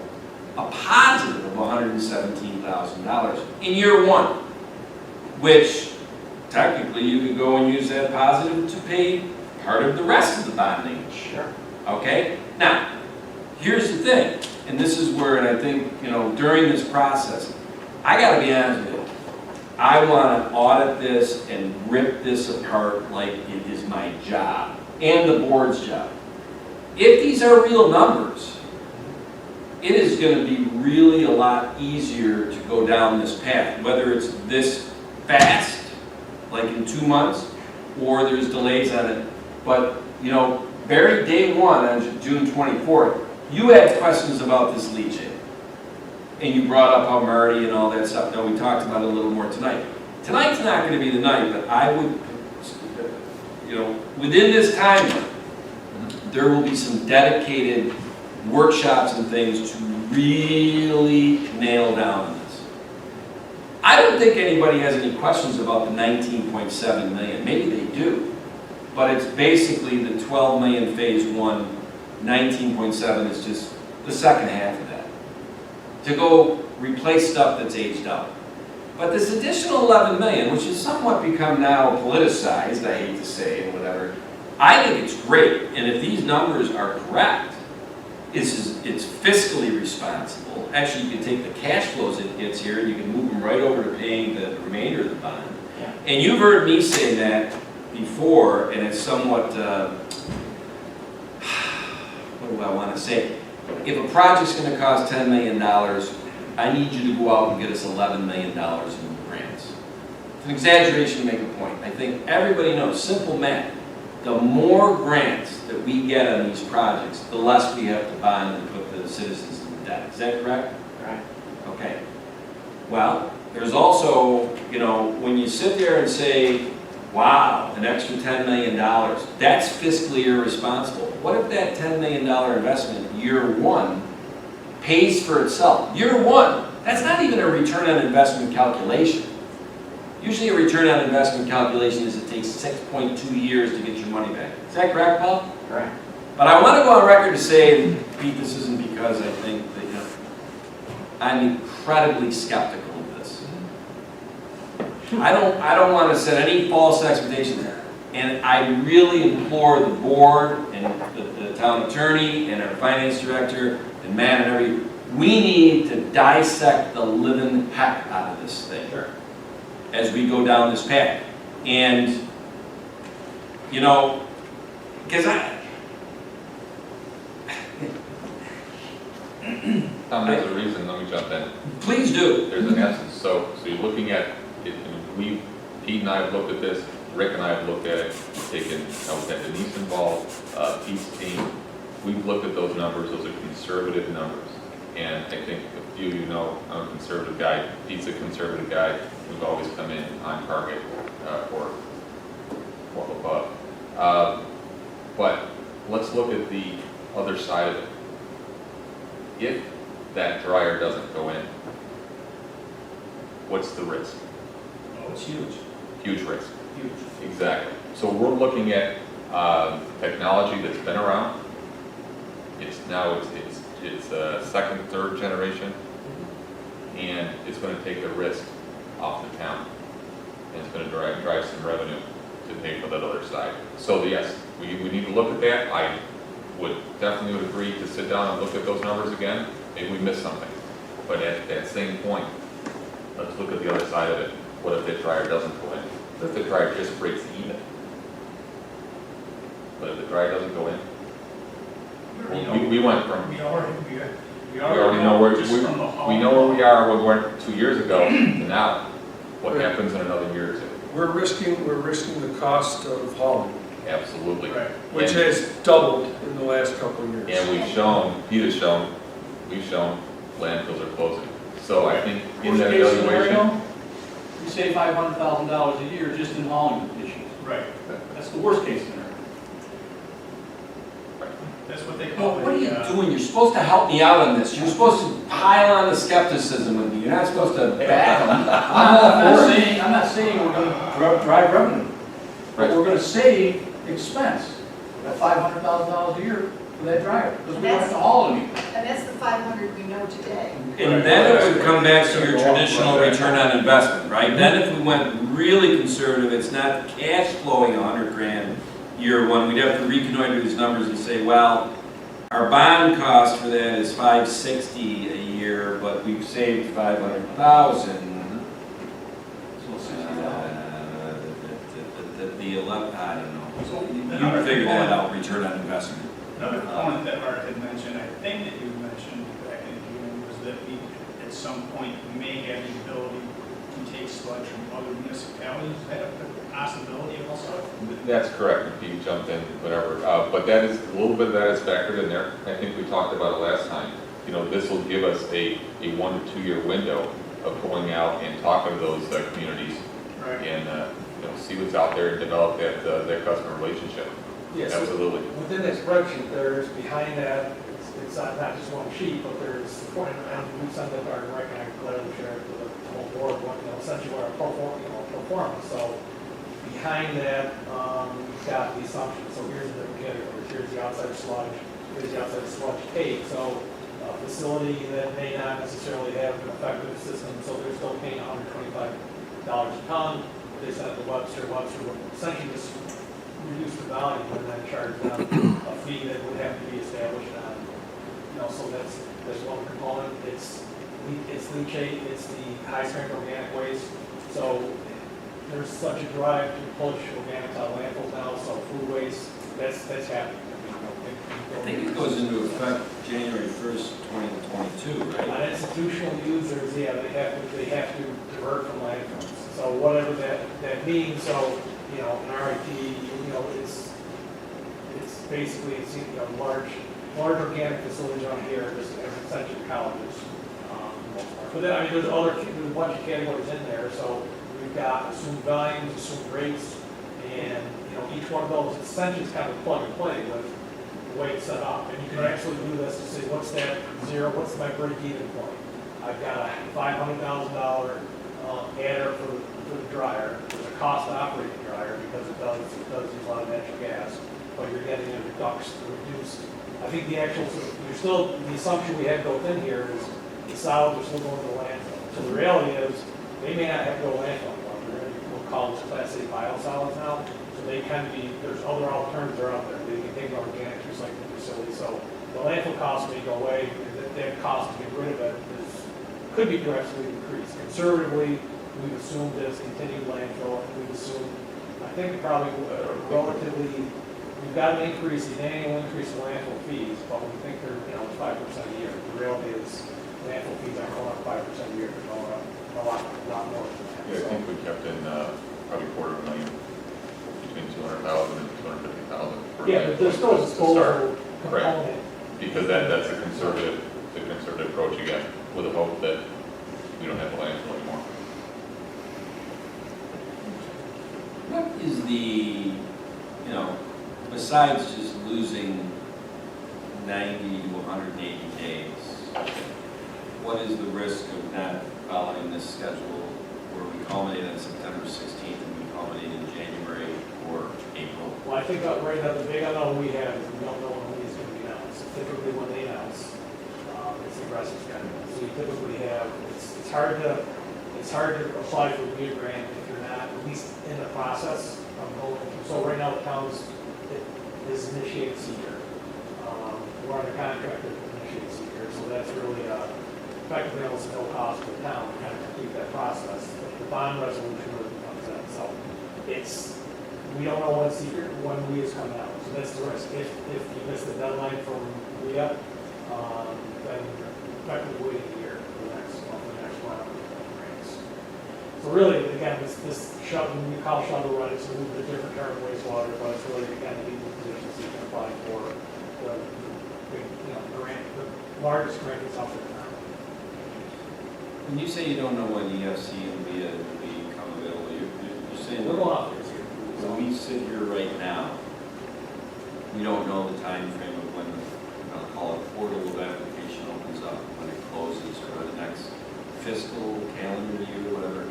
a positive of $117,000 in year one, which technically you could go and use that positive to pay part of the rest of the bonding. Sure. Okay? Now, here's the thing, and this is where, and I think, during this process, I gotta be honest with you, I wanna audit this and rip this apart like it is my job, and the board's job. If these are real numbers, it is gonna be really a lot easier to go down this path, whether it's this fast, like in 2 months, or there's delays on it. But, very day one on June 24th, you had questions about this leachate. And you brought up how Marty and all that stuff. Now, we talked about it a little more tonight. Tonight's not gonna be the night, but I would, within this time, there will be some dedicated workshops and things to really nail down this. I don't think anybody has any questions about the 19.7 million. Maybe they do. But it's basically the 12 million phase one, 19.7 is just the second half of that. To go replace stuff that's aged out. But this additional 11 million, which has somewhat become now politicized, I hate to say, and whatever, I think it's great. And if these numbers are correct, it's fiscally responsible. Actually, you can take the cash flows it gets here and you can move them right over to paying the remainder of the bond. Yeah. And you've heard me say that before, and it's somewhat, what do I want to say? If a project's going to cost $10 million, I need you to go out and get us $11 million in grants. It's an exaggeration to make a point. I think everybody knows, simple math. The more grants that we get on these projects, the less we have to bond and put the citizens in debt. Is that correct? Right. Okay. Well, there's also, when you sit there and say, wow, an extra $10 million, that's fiscally irresponsible. What if that $10 million investment, year one, pays for itself. Year one, that's not even a return on investment calculation. Usually a return on investment calculation is it takes 6.2 years to get your money back. Is that correct, Paul? Correct. But I want to go on record to say, and Pete, this isn't because I think that, I'm incredibly skeptical of this. I don't want to set any false expectations. And I really implore the board and the town attorney and our finance director and Matt and everybody, we need to dissect the living heck out of this thing as we go down this path. And, because Tom, there's a reason, let me jump in. please do. There's an essence, so you're looking at, it. Pete and I have looked at this, Rick and I have looked at it, we've taken, I was at Denise involved, Pete's team, we've looked at those numbers, those are conservative numbers. And I think a few of you know, I'm a conservative guy, Pete's a conservative guy, we've always come in on target, or above. But let's look at the other side of it. If that dryer doesn't go in, what's the risk? Oh, it's huge. Huge risk. Huge. Exactly. So we're looking at technology that's been around. It's second, third generation, and it's going to take the risk off the town, and it's going to drive some revenue to pay for that other side. So yes, we need to look at that. I would definitely agree to sit down and look at those numbers again. Maybe we missed something, but at that same point, let's look at the other side of it. What if the dryer doesn't go in? What if the dryer just breaks even? But if the dryer doesn't go in, we went from, We already we already know where, just from the hall. we know where we are, where we were 2 years ago to now. What happens in another year or two? We're risking the cost of hauling, Absolutely. Right. which And- has doubled in the last couple of years. And we've shown landfills are closing. So I think in that Worst case evaluation, scenario, you save $500,000 a year just in hauling issues. Right. That's the worst case scenario. That's what they Well, call it. what are you doing? You're supposed to help me out on this. You're supposed to pile on the skepticism with me. You're not supposed to back them. I'm not saying we're gonna drive revenue, but Right. we're gonna save expense, that $500,000 a year for that dryer, because we don't have to haul it anymore. And that's the 500 we know today. And then it would come back to your traditional return on investment, right? Then if we went really conservative, it's not cash flowing $100,000 year one, we'd have to reconnoiter these numbers and say, well, our bond cost for that is $560 a year, but we've saved $500,000. So $60. The 11, I don't know. So You another figure that component- out, return on investment. Another component that Art had mentioned, I think that you mentioned back in June, was that we, at some point, may have the ability to take sludge from other municipalities. Is that a possibility also? that's correct, if you jumped in, whatever. But that is, a little bit of that is factored in there. I think we talked about it last time. This will give us a 1 to 2 year window of going out and talking to those communities Right. and, see what's out there and develop that customer relationship. Yes. Absolutely. Within that spreadsheet, there's behind that, it's not just one sheet, but there's, and we send it to our rec, and I gladly share it with the whole board, essentially what our performance. So behind that, we've got the assumptions. So here's the different categories. Here's the outside sludge. Here's the outside sludge take. So a facility that may not necessarily have an effective system, so they're still paying $125 a ton. They send it to Webster. Webster would essentially just reduce the volume and then charge them a fee that would have to be established on. So that's one component. It's leachate, it's the high strength organic waste. So there's such a drive to push organics out of landfills now, so food waste, that's happening. I think it goes into effect January 1st, 2022, right? On institutional users, yeah, they have to divert from landfills. So whatever that means, so, in RIT, it's basically, large organic facilities around here, just essentially colleges, for the most part. But then, there's a bunch of categories in there, so we've got assumed volumes, assumed rates, and, each one of those essentially is kind of plug and play with the way it's set up. And you can actually do this to say, what's that zero, what's my break-even point? I've got a $500,000 adder for the dryer. There's a cost to operate the dryer because it does use a lot of natural gas, but you're getting a reduced. I think the actual, you're still, the assumption we have built in here is the solids are still going to the landfill. So the reality is, they may not have to go to landfill anymore. We'll call this Class A biosolids now. So they can be, there's other alternatives that are out there. They can take an organic recycling facility. So the landfill cost may go away, and that cost to get rid of it could be drastically increased. Conservatively, we've assumed that it's continued landfill, and we've assumed, I think probably relatively, we've got an increase, an annual increase in landfill fees, but we think they're, it's 5% a year. The reality is landfill fees aren't going up 5% a year, they're going up a lot more than that. Yeah, I think we kept in probably $250,000 between 200,000 and 250,000. Yeah, but there's still a disposal Correct. component. Because that's a conservative approach again, with the hope that we don't have the landfill anymore. What is the, besides just losing 90 to 180 days, what is the risk of not following this schedule where we culminate on September 16th and we culminate in January or April? Well, I think right now the big unknown we have is we don't know when it's going to be announced. Typically when they announce, it's aggressive schedule. So you typically have, it's hard to apply for a REIT grant if you're not at least in the process of going through. So right now the town is initiated seeker. We're under contract to initiate seeker, so that's really effectively almost no cost to the town to kind of complete that process. The bond resolution really comes in. So we don't know when we is coming out. So that's the risk. If you miss the deadline from REIT, then you're effectively waiting a year for the next round of grants. So really, again, this shuttle, we call shuttle run, it's a little bit different term of wastewater, but it's really, again, the legal positions you can apply for the grant, the largest grant that's out there now. When you say you don't know when EFC and VIA will become available, you're saying We're going off this year. when we sit here right now, we don't know the time frame of when I'll call it portal of application opens up, when it closes, or the next fiscal calendar year, whatever.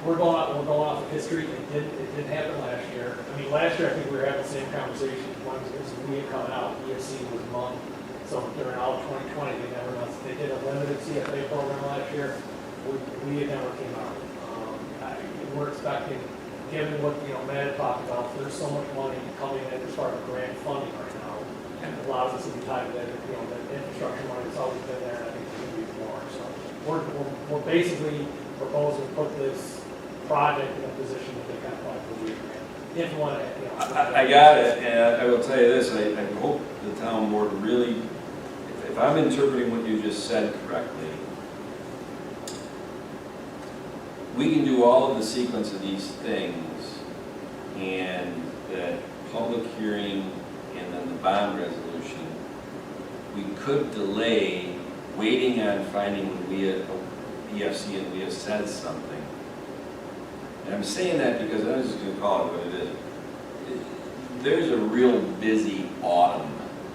We're going off of history. It didn't happen last year. I mean, last year I think we were having the same conversation. When we had come out, EFC was month. So during all of 2020, they did a limited CFA program last year. We never came out. We're expecting, given what Matt had talked about, there's so much money coming in as far as grant funding right now, and it allows us to be tied to that, the infrastructure money that's always been there, and I think there's going to be more. So we're basically proposing to put this project in a position that they can apply for the grant. If you want to, I got it, and I will tell you this, I hope the town board really, if I'm interpreting what you just said correctly, we can do all of the sequence of these things, and that public hearing and then the bond resolution, we could delay waiting on finding when EFC and WIA says something. And I'm saying that because I'm just going to call it what it is. There's a real busy autumn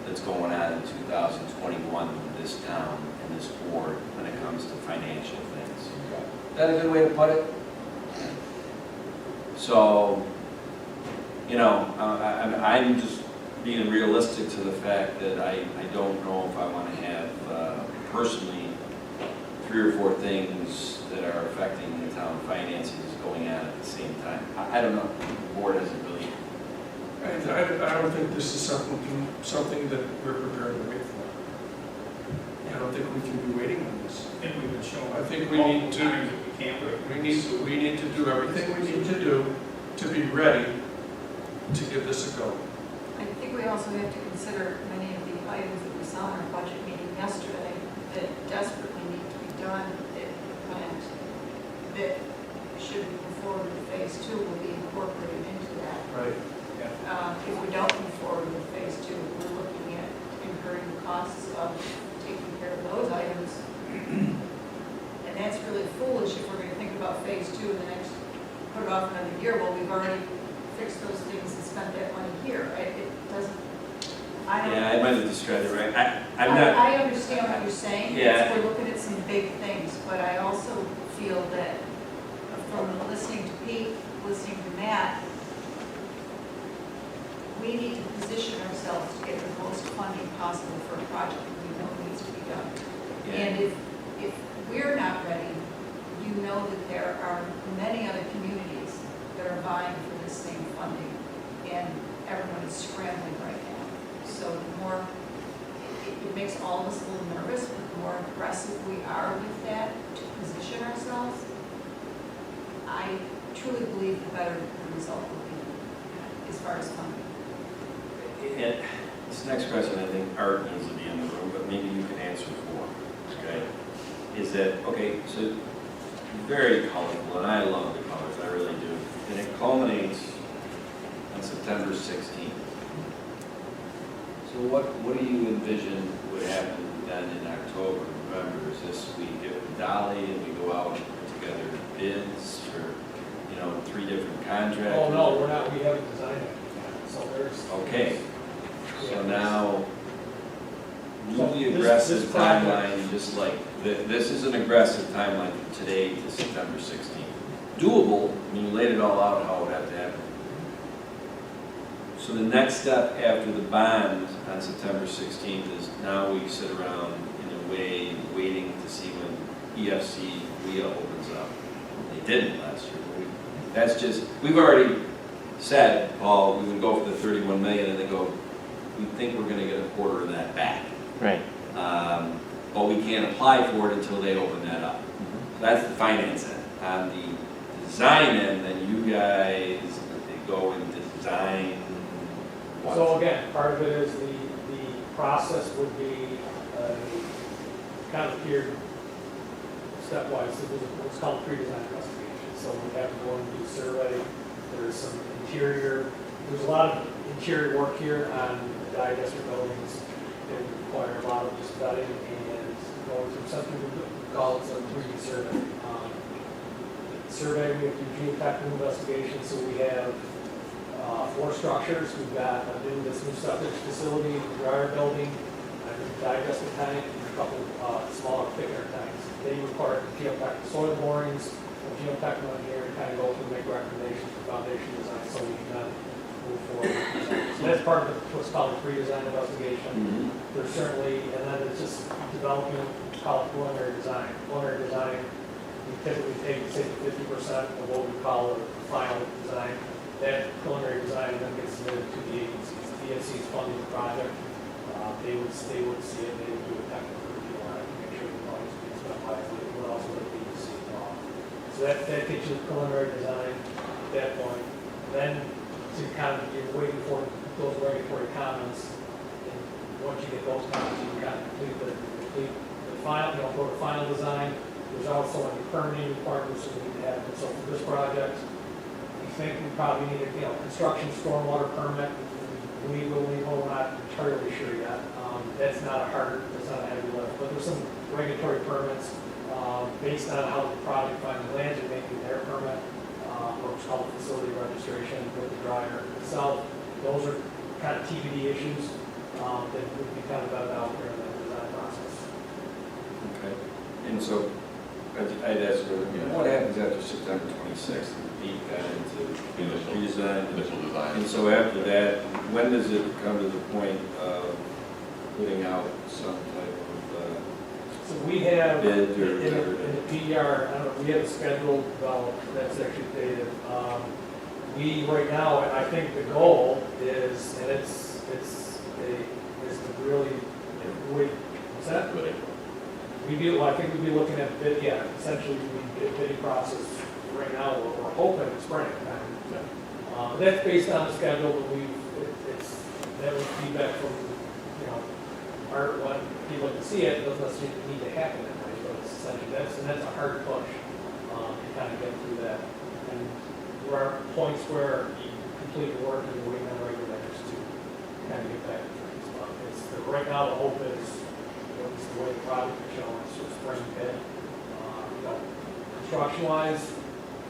that's going on in 2021 with this town and this board when it comes to financial things. Is that a good way to put it? So, I'm just being realistic to the fact that I don't know if I want to have personally 3 or 4 things that are affecting the town finances going on at the same time. I don't know. The board hasn't really. I don't think this is something that we're prepared to wait for. I don't think we can be waiting on this. I think we would show. I think we need to, times that we can't wait. we need to do everything we need to do to be ready to give this a go. I think we also have to consider many of the items that we saw in our budget meeting yesterday that desperately need to be done at the plant, that should we move forward with phase 2 will be incorporated into that. Right. If we don't move forward with phase 2, we're looking at incurring the costs of taking care of those items. And that's really foolish if we're going to think about phase 2 in the next, put it off another year. Well, we've already fixed those things and spent that money here. It doesn't, I don't. Yeah, I might have described it right. I'm not, I understand what you're saying. Yeah. We're looking at some big things, but I also feel that from listening to Pete, listening to Matt, we need to position ourselves to get the most funding possible for a project that we know needs to be done. yeah, And if we're not ready, you know that there are many other communities that are vying for this same funding, and everyone is scrambling right now. So the more, it makes all of us a little nervous, but the more aggressive we are with that to position ourselves, I truly believe the better the result will be as far as funding. and this next question, I think Art needs to be in the room, but maybe you can answer for him, okay? Is that, okay, so very colorful, and I love the colors, I really do. And it culminates on September 16th. So what do you envision would happen then in October, November? Is this, we get with Dolly and we go out and put together bids for, 3 different contractors? Oh, no, we're not, we haven't designed it yet, so there's. Okay, so Yeah. now, move the This aggressive project- timeline, just like, this is an aggressive timeline from today to September 16th. Doable, I mean, you laid it all out how it would have to happen. So the next step after the bond on September 16th is now we sit around in a way waiting to see when EFC WIA opens up. They didn't last year. That's just, we've already said, Paul, we would go for the 31 million, and they go, we think we're gonna get a quarter of that back. Right. But we can't apply for it until they open that up. So that's the finance end. On the design end, then you guys, they go and design what? So again, part of it is the process would be kind of geared stepwise. So there's what's called pre-design investigation. So we have to go and do survey. There's some interior, there's a lot of interior work here on the digester buildings. It would require a lot of just vetting and going through something we call it a 3D survey. Survey, we have to do geotechnical investigation, so we have 4 structures. We've got this new septic facility, dryer building, a new digester tank, and a couple smaller thickener tanks. They require geotechnical soil borings, geotechnical engineering, kind of go through and make recommendations for foundation design, so we can then move forward. So that's part of what's called a pre-design investigation. Mhm. There's certainly, and then it's just developing, call it preliminary design. Preliminary design, we typically take, say, 50% of what we call a final design. That preliminary design then gets submitted to the agencies. The DFC is funding the project. They would see it, they would do a technical review on it, to make sure the project's being spent wisely, but also the DFC involved. So that gets you the preliminary design at that point. Then to kind of, you're waiting for those regulatory comments. And once you get those comments, you kind of complete the final, for the final design. There's also any permitting requirements that we need to have. And so for this project, we think we probably need a, construction stormwater permit. We will need, we're not entirely sure yet. That's not a heavy lift, but there's some regulatory permits, based on how the project finally lands, you're making their permit, what's called facility registration with the dryer itself. Those are kind of TBD issues, that would be kind of vetted out during the design process. Okay, and so, I'd ask, what happens after September 26th? Pete got into redesign. Initial design. And so after that, when does it come to the point of putting out some type of So we have, bid or in whatever? the PDR, I don't know, we have a schedule developed that's actually dated. We, right now, I think the goal is, and is to really, what's that? I think we'd be looking at bid, essentially, we bid bidding process right now, we're hoping spring. That's based on the schedule, but that was feedback from, Art, when people can see it, doesn't necessarily need to happen that way, but it's essentially, that's a hard push, to kind of get through that. And there are points where you complete the work and you're waiting on regulators to kind of get back to things. But right now, the hope is, it's the way the project is showing, it's just spring bid. Construction-wise,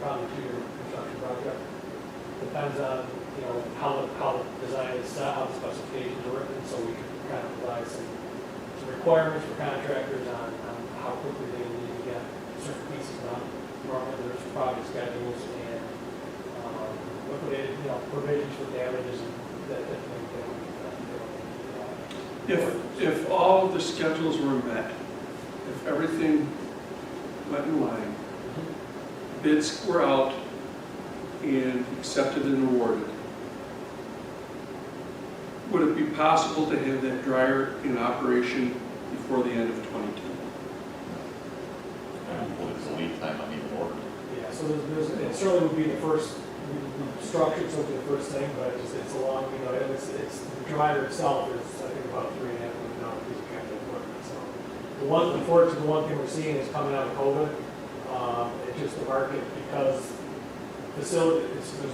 probably 2-year construction project. Depends on you know, how the design is set, how the specifications are written, so we can kind of provide some requirements for contractors on how quickly they need to get certain pieces done. Normally, there's project schedules and, liquidated, you know, provisions for damages and that type of thing. If all of the schedules were met, if everything went in line, bids were out and accepted and awarded, would it be possible to have that dryer in operation before the end of '22? What is the lead time on even order? Yeah, so it certainly would be the first, we structured something the first thing, but it's a long, you know, it's the dryer itself is, I think, about $3.5 million piece of capital equipment, so. Unfortunately, the one thing we're seeing is coming out of COVID, it's just the market, because there's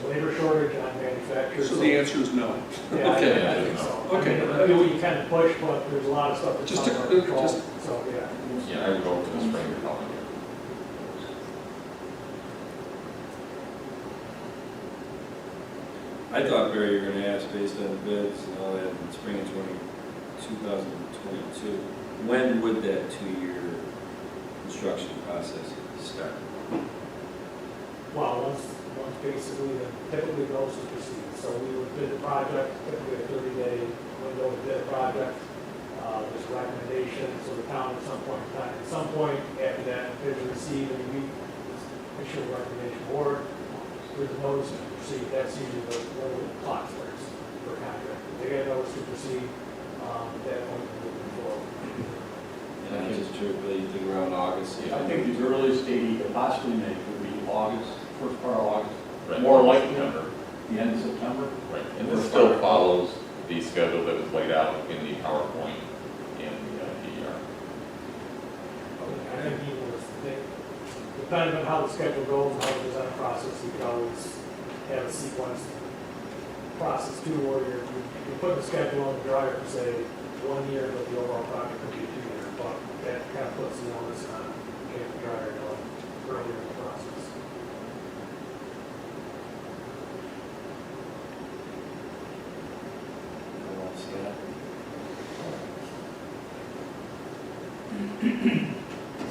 labor shortage on manufacturers. So the answer is no. Yeah, Okay. I think so. Okay. I mean, we can push, but there's a lot of stuff that's Just out of our control, just- so, yeah. Yeah, I would go for the spring or fall year. I thought, Barry, you were gonna ask based on the bids and all that in spring of 2022, when would that 2-year construction process start? Well, once basically, typically goes to proceed. So we would bid the project, typically a 30-day window to bid a project. There's recommendations, so the town at some point after that bid is received, and we issue a recommendation board with a notice to proceed. That's usually when the clock starts for a contract. They get a notice to proceed, at that point, we're moving forward. And I just typically you think around August. I think the earliest date he could possibly make would be August, first part of August, Right. more likely September. the end of September. Right, and this still follows the schedule that was laid out in the PowerPoint in the DER. I think he was, depending on how the schedule goes and how the design process, you could always have a sequence process too, where you put the schedule on the dryer for say 1 year, but the overall project could be 2 years, but that kind of puts the onus on getting the dryer done earlier in the process.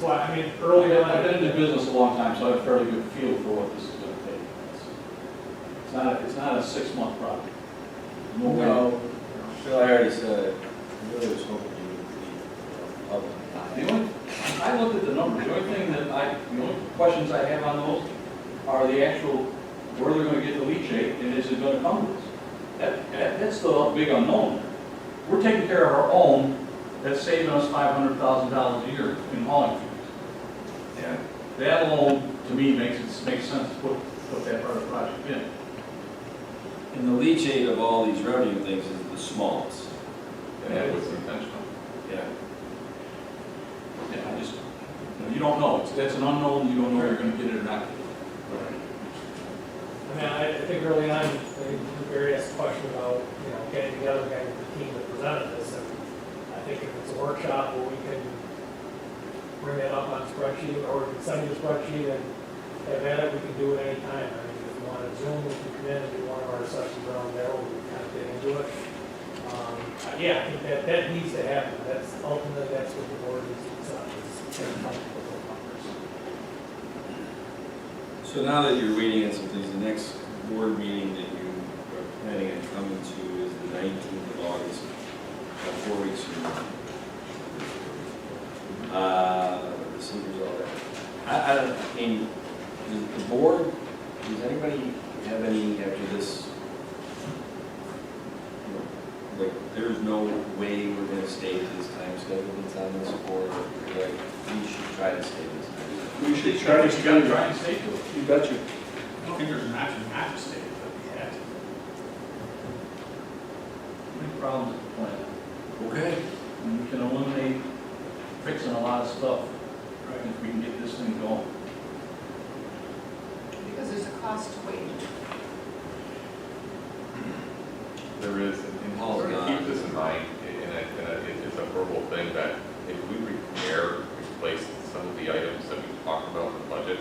So I mean, early on. I've been in the business a long time, so I have a fairly good feel for what this is going to take. It's not a 6-month project. No way. No, Phil, I already said, I really was hoping you would be public. The only, I looked at the numbers, the only questions I have on those are the actual, where they're gonna get the leachate, and is it gonna come to us? That's the big unknown. We're taking care of our own, that's saving us $500,000 a year in hauling fees. And that alone, to me, makes sense to put that part of the project in. And the leachate of all these revenue things is the smallest. And that was intentional. Yeah. Yeah, you don't know, that's an unknown, you don't know if you're gonna get it or not. I mean, I think early on, I think Barry asked a question about, you know, getting together, getting the team that presented this, and I think if it's a workshop where we can bring that up on a spreadsheet, or we can send you a spreadsheet and have at it, we can do it anytime. I mean, if you want to Zoom, we can come in and do one of our sessions around there, we can kind of get into it. Yeah, I think that needs to happen. That's ultimately, that's what the board needs to decide, is get comfortable with those numbers. So now that you're waiting on some things, the next board meeting that you are planning on coming to is the 19th of August, about 4 weeks from now. The seniors, all that. I mean, does the board, does anybody have any after this? You know, like, there's no way we're gonna stay to this time schedule that's on this, or like, we should try to stay to this time schedule? We should try to Try and stay to it. You betcha. I don't think there's an option not to stay, but we have to. Big problems with the plan. Okay. And we can eliminate fixing a lot of stuff, right, if we can get this thing going. Because there's a cost to waiting. There is, and Oh, God. keep this in mind, it's a verbal thing that if we replace some of the items that we talked about in the budget,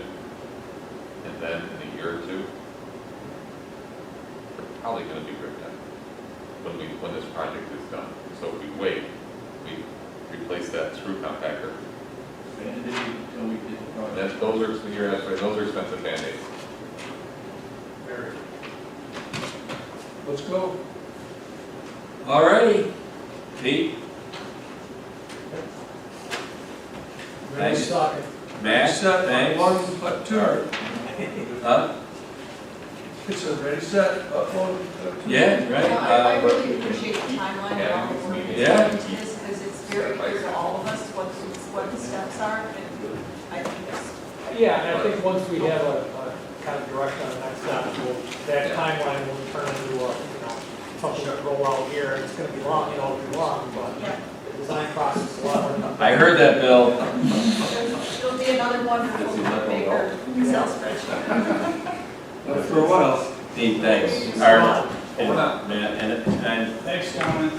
and then in a year or two, they're probably those are, you're right, those are expensive Band-Aids. Let's go. All righty. Pete? Thanks. Matt, Set, thanks. one, but two. Huh? It's a ready, set, up one, two. Yeah, right. I really appreciate the timeline and all the work Yeah. that's into this, because it's very clear to all of us what the steps are, and I think it's, Yeah, and I think once we have a kind of direction on the next step, that timeline will turn into a, something that roll out here, it's gonna be long, it'll be long, but yeah. the design process is a lot more. I heard that, Bill. It'll be another wonderful bigger Excel spreadsheet. For a while. Pete, thanks. Matt, and Thanks, gentlemen.